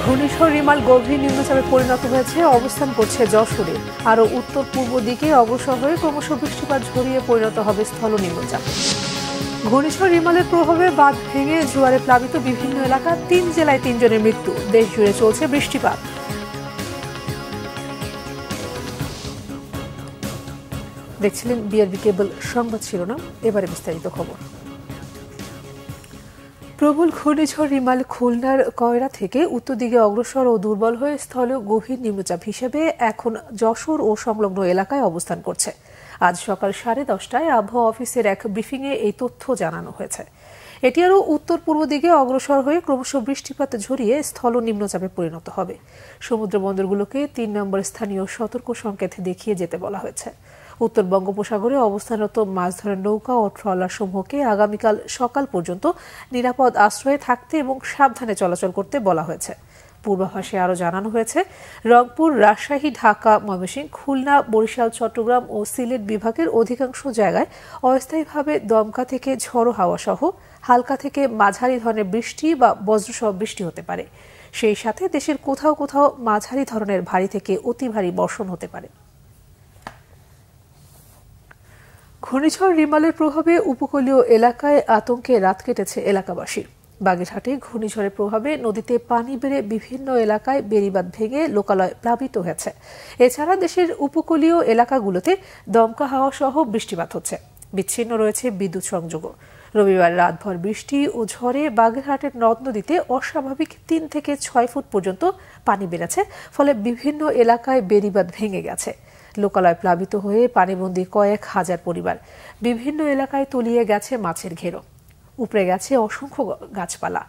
ঘূর্ণিঝড় রিমাল গভীর নিম্নচাপে পরিণত হয়েছে, অবস্থান করছে যশোরে। আরও উত্তর পূর্ব দিকে অগ্রসর হয়ে ক্রমশ বৃষ্টিপাত ঝরিয়ে পরিণত হবে স্থল নিম্নচাপ। ঘূর্ণিঝড় রিমালের প্রভাবে বাঁধ ভেঙে জোয়ারে প্লাবিত বিভিন্ন এলাকা, 3 জেলায় 3 জনের মৃত্যু। দেশ জুড়ে চলছে বৃষ্টিপাত। দেখছিলেন বিআরবি কেবল সংবাদ শিরোনাম, এবারে বিস্তারিত খবর। প্রবল ঘূর্ণিঝড় রিমাল খুলনার কয়রা থেকে উত্তর দিকে অগ্রসর ও দুর্বল হয়ে স্থলে গভীর নিম্নচাপ হিসেবে এখন যশোর ও সংলগ্ন এলাকায় অবস্থান করছে। আজ সকাল 10:30টায় আবহাওয়া অফিসের এক ব্রিফিংয়ে এই তথ্য জানানো হয়েছে। এটি আরও উত্তর পূর্ব দিকে অগ্রসর হয়ে ক্রমশ বৃষ্টিপাত ঝরিয়ে স্থল নিম্নচাপে পরিণত হবে। সমুদ্র বন্দরগুলোকে 3 নম্বর স্থানীয় সতর্ক সংকেত দেখিয়ে যেতে বলা হয়েছে। উত্তর বঙ্গোপসাগরে অবস্থানরত মাছ ধরার নৌকা ও ট্রলার সমূহকে আগামীকাল সকাল পর্যন্ত নিরাপদ আশ্রয়ে থাকতে এবং সাবধানে চলাচল করতে বলা হয়েছে। পূর্বাভাসে আরও জানানো হয়েছে, রংপুর, রাজশাহী, ঢাকা, ময়মনসিংহ, খুলনা, বরিশাল, চট্টগ্রাম ও সিলেট বিভাগের অধিকাংশ জায়গায় অস্থায়ীভাবে দমকা থেকে ঝড়ো হাওয়া সহ হালকা থেকে মাঝারি ধরনের বৃষ্টি বা বজ্রসহ বৃষ্টি হতে পারে। সেই সাথে দেশের কোথাও কোথাও মাঝারি ধরনের ভারী থেকে অতি ভারী বর্ষণ হতে পারে। ঘূর্ণিঝড় রিমালের প্রভাবে উপকূলীয় এলাকায় আতঙ্কে রাত কেটেছে এলাকাবাসীর। বাগেরহাটে ঘূর্ণিঝড়ের প্রভাবে নদীতে পানি বেড়ে বিভিন্ন এলাকায় বেড়িবাঁধ ভেঙে লোকালয় প্লাবিত হয়েছে। এছাড়া দেশের উপকূলীয় এলাকাগুলোতে দমকা হাওয়া সহ বৃষ্টিপাত হচ্ছে। বিচ্ছিন্ন রয়েছে বিদ্যুৎ সংযোগও। রবিবার রাতভর বৃষ্টি ও ঝড়ে বাগেরহাটের নদ নদীতে অস্বাভাবিক 3 থেকে 6 ফুট পর্যন্ত পানি বেড়েছে, ফলে বিভিন্ন এলাকায় বেড়িবাঁধ ভেঙে গেছে। লোকালয় প্লাবিত হয়ে পানিবন্দী কয়েক হাজার পরিবার। বিভিন্ন এলাকায় তলিয়ে গেছে মাছের ঘেরো, উপড়ে গেছে অসংখ্য গাছপালা।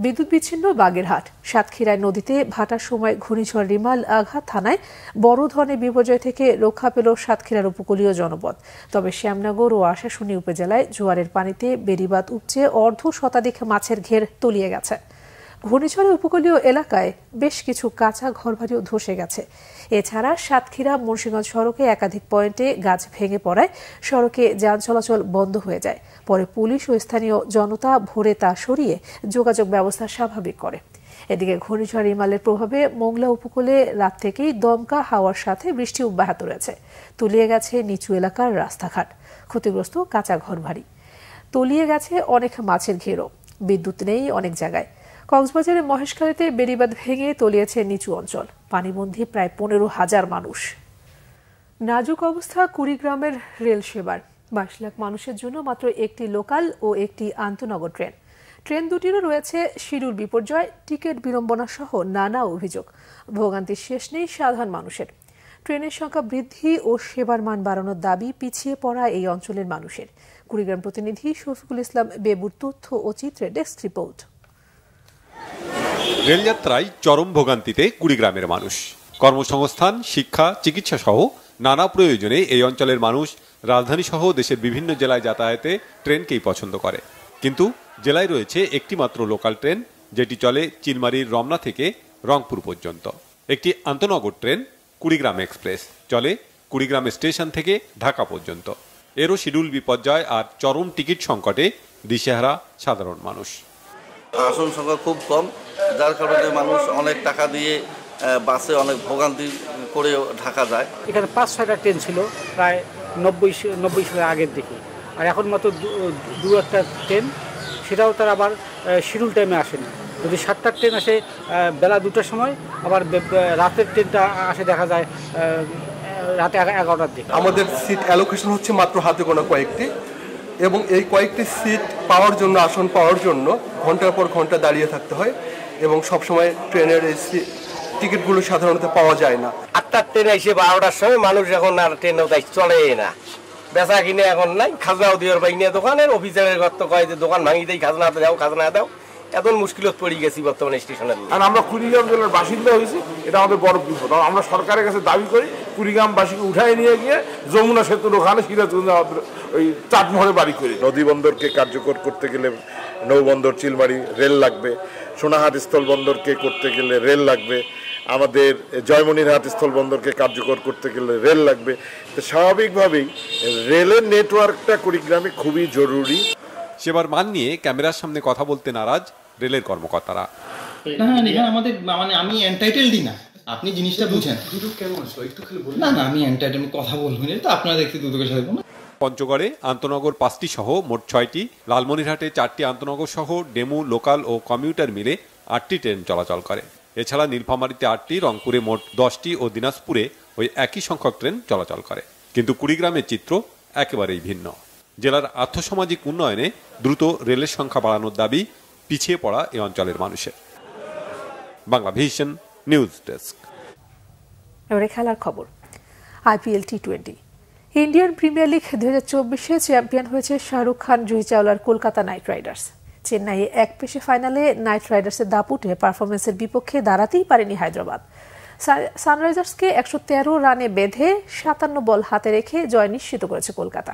বিদ্যুৎ বিচ্ছিন্ন বাগেরহাট। সাতক্ষীরায় নদীতে ভাটার সময় ঘূর্ণিঝড় রিমাল আঘাত থানায় বড় ধরনের বিপর্যয় থেকে রক্ষা পেল সাতক্ষীরার উপকূলীয় জনপদ। তবে শ্যামনগর ও আশাশুনি উপজেলায় জোয়ারের পানিতে বেড়িবাঁধ উপচে অর্ধ শতাধিক মাছের ঘের তলিয়ে গেছে। ঘূর্ণিঝড়ে উপকূলীয় এলাকায় বেশ কিছু কাঁচা ঘরবাড়িও ধসে গেছে। এছাড়া সাতক্ষীরা মুন্সিগঞ্জ সড়কে একাধিক পয়েন্টে গাছ ভেঙে পড়ায় সড়কে যান চলাচল বন্ধ হয়ে যায়। পরে পুলিশ ও স্থানীয় জনতা ভোরে তা সরিয়ে যোগাযোগ ব্যবস্থা স্বাভাবিক করে। এদিকে ঘূর্ণিঝড় রিমালের প্রভাবে মোংলা উপকূলে রাত থেকেই দমকা হাওয়ার সাথে বৃষ্টি অব্যাহত রয়েছে। তলিয়ে গেছে নিচু এলাকার রাস্তাঘাট, ক্ষতিগ্রস্ত কাঁচা ঘরবাড়ি, তলিয়ে গেছে অনেক মাছের ঘেরো। বিদ্যুৎ নেই অনেক জায়গায়। কক্সবাজারের মহেশখালীতে বেড়িবাঁধ ভেঙে তলিয়েছে নিচু অঞ্চল, পানিবন্দী প্রায় 15,000 মানুষ। নাজুক অবস্থা কুড়িগ্রামের রেল সেবার। 22 লাখ মানুষের জন্য মাত্র একটি লোকাল ও একটি আন্তনগর ট্রেন। ট্রেন দুটিরও রয়েছে শিডিউল বিপর্যয়, টিকিট বিড়ম্বনা সহ নানা অভিযোগ। ভোগান্তির শেষ নেই সাধারণ মানুষের। ট্রেনের সংখ্যা বৃদ্ধি ও সেবার মান বাড়ানোর দাবি পিছিয়ে পড়া এই অঞ্চলের মানুষের। কুড়িগ্রাম প্রতিনিধি শফিকুল ইসলাম বেবুর তথ্য ও চিত্রে ডেস্ক রিপোর্ট। রেলযাত্রায় চরম ভোগান্তিতে কুড়িগ্রামের মানুষ। কর্মসংস্থান, শিক্ষা, চিকিৎসা সহ নানা প্রয়োজনে এই অঞ্চলের মানুষ রাজধানী সহ দেশের বিভিন্ন জেলায় যাতায়াতে ট্রেনকেই পছন্দ করে। কিন্তু জেলায় রয়েছে একটি মাত্র লোকাল ট্রেন, যেটি চলে চিলমারির রমনা থেকে রংপুর পর্যন্ত। একটি আন্তনগর ট্রেন কুড়িগ্রাম এক্সপ্রেস চলে কুড়িগ্রাম স্টেশন থেকে ঢাকা পর্যন্ত। এরও শিডিউল বিপর্যয় আর চরম টিকিট সংকটে দিশেহারা সাধারণ মানুষ। আসন সংখ্যা খুব কম, যার কারণে মানুষ অনেক টাকা দিয়ে বাসে অনেক ভোগান্তি করে ঢাকা যায়। এখানে 5-6টা ট্রেন ছিল প্রায় 90 সালের আগের দিকে, আর এখন মাত্র 2-1টা ট্রেন, সেটাও তার আবার শিডিউল টাইমে আসেনি। যদি 7টা ট্রেন আসে বেলা 2টার সময়, আবার রাতের ট্রেনটা আসে দেখা যায় রাতে 11টার দিকে। আমাদের সিট অ্যালোকেশন হচ্ছে মাত্র হাতে গোনা কয়েকটি, এবং এই কয়েকটি সিট পাওয়ার জন্য, আসন পাওয়ার জন্য ঘন্টার পর ঘন্টা দাঁড়িয়ে থাকতে হয়, এবং সবসময় ট্রেনের এই টিকিটগুলো সাধারণত পাওয়া যায় না। 8টার ট্রেন এসে 12টার সময় মানুষ এখন আর ট্রেনও তাই চলে না, বেচা কিনে এখন নাই। খাজনাও দেওয়ার পাই না, দোকানের অফিসারের গত কয় যে দোকান ভাঙি দেয়, খাজনা দাও, খাজনা দাও। এত মুশকিলত পড়ে গেছি বর্তমানে স্টেশনের। আর আমরা কুড়িগ্রাম জেলার বাসিন্দা হয়েছি, এটা আমাদের বড় বিপদ। আমরা সরকারের কাছে দাবি করি কুড়িগ্রামবাসীকে উঠায় নিয়ে গিয়ে যমুনা সেতুর ওখানে সিরাজগঞ্জ ওই চাটমোহরে বাড়ি করি। নদী বন্দরকে কার্যকর করতে গেলে নৌবন্দর চিলমারি রেল লাগবে, সোনাহাট স্থল বন্দরকে করতে গেলে রেল লাগবে, আমাদের জয়মনিরহাট স্থল বন্দরকে কার্যকর করতে গেলে রেল লাগবে। তো স্বাভাবিকভাবেই রেলের নেটওয়ার্কটা কুড়িগ্রামে খুবই জরুরি। সেবার মান নিয়ে ক্যামেরার সামনে কথা বলতে নারাজ রেলের কর্মকর্তারা। না এখানে আমাদের মানে আমি এন্টাইটেলডই না, আপনি জিনিসটা বুঝেন। না আমি এন্টাইটেল কথা বলবেন, তো আপনারা দেখতে দুদকের সাথে পঞ্চগড়ে আন্তনগর 5টি সহ মোট 6টি, লালমনিরহাটে 4টি আন্তনগর সহ ডেমু, লোকাল ও কমিউটার মিলে 8টি ট্রেন চলাচল করে। এছাড়া নীলফামারীতে 8টি, রংপুরে মোট 10টি ও দিনাজপুরে ওই একই সংখ্যক ট্রেন চলাচল করে। কিন্তু কুড়িগ্রামের চিত্র একেবারেই ভিন্ন। জেলার আর্থসামাজিক উন্নয়নে দ্রুত রেলের সংখ্যা বাড়ানোর দাবি পিছিয়ে পড়া এ অঞ্চলের মানুষের। Bangla vision news desk. এবারে খেলার খবর। IPL T20 Indian premier league 2024-এ চ্যাম্পিয়ন হয়েছে শাহরুখ খান, জুহি চাওলার কলকাতা নাইট রাইডার্স। চেন্নাইয়ে একপেশে ফাইনালে নাইট রাইডার্সের দাপুটে পারফরমেন্সের বিপক্ষে দাঁড়াতেই পারেনি হায়দ্রাবাদ। সানরাইজার্সকে 113 রানে বেঁধে 57 বল হাতে রেখে জয় নিশ্চিত করেছে কলকাতা।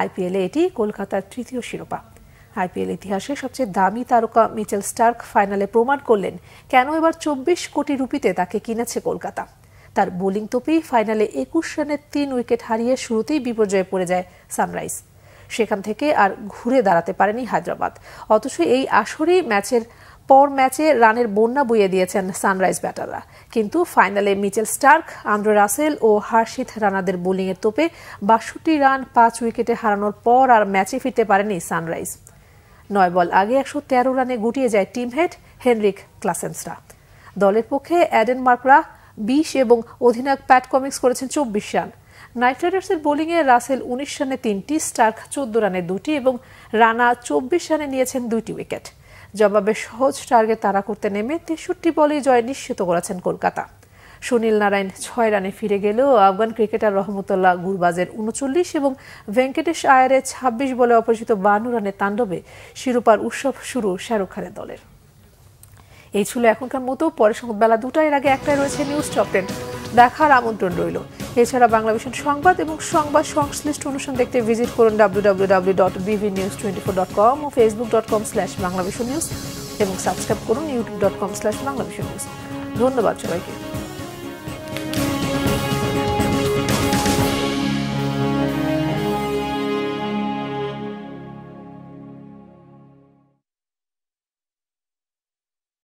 IPL-এ এটি কলকাতার তৃতীয় শিরোপা। IPL ইতিহাসে সবচেয়ে দামি তারকা মিচেল স্টার্ক ফাইনালে প্রমাণ করলেন কেন এবার 24 কোটি রুপিতে তাকে কিনেছে কলকাতা। তার বোলিং তোপেই ফাইনালে 21 রানের 3 উইকেট হারিয়ে শুরুতেই বিপর্যয়ে পড়ে যায় সানরাইজ। সেখান থেকে আর ঘুরে দাঁড়াতে পারেনি হায়দ্রাবাদ। অথচ এই আসরেই ম্যাচের পর ম্যাচে রানের বন্যা বইয়ে দিয়েছেন সানরাইজ ব্যাটাররা। কিন্তু ফাইনালে মিচেল স্টার্ক, আন্দ্রে রাসেল ও হার্ষিথ রানাদের বোলিংয়ের তোপে 62 রান 5 উইকেটে হারানোর পর আর ম্যাচে ফিরতে পারেনি সানরাইজ। 9 বল আগে 113 রানে গুটিয়ে যায় টিম হেড হেনরিক ক্লাসেন্সরা। দলের পক্ষে অ্যাডেন মার্করা 20 এবং অধিনায়ক প্যাট কমিন্স করেছেন 24 রান। নাইট রাইডার্সের বোলিংয়ে রাসেল 19 রানে 3টি, স্টার্ক 14 রানে 2টি এবং রানা 24 রানে নিয়েছেন 2টি উইকেট। জবাবে সহজ টার্গেট তাড়া করতে নেমে 63 বলেই জয় নিশ্চিত করেছেন কলকাতা। সুনীল নারায়ণ 6 রানে ফিরে গেলেও আফগান ক্রিকেটার রহমতুল্লাহ গুরবাজের 39 এবং ভেঙ্কটেশ আয়ারের 26 বলে অপরাজিত 52 রানের তাণ্ডবে শিরোপার উৎসব শুরু শাহরুখ খানের দলের। এই ছিল এখনকার মতো। পরে সংবাদ বেলা 2টার আগে 1টায় রয়েছে নিউজ টপ 10 দেখার আমন্ত্রণ রইল। এছাড়া বাংলা ভিশন সংবাদ এবং সংবাদ সংশ্লিষ্ট অনুষ্ঠান দেখতে ভিজিট করুন www.bvnews24.com ও facebook.com/banglavisionnews এবং সাবস্ক্রাইব করুন youtube.com/banglavisionnews। ধন্যবাদ সবাইকে।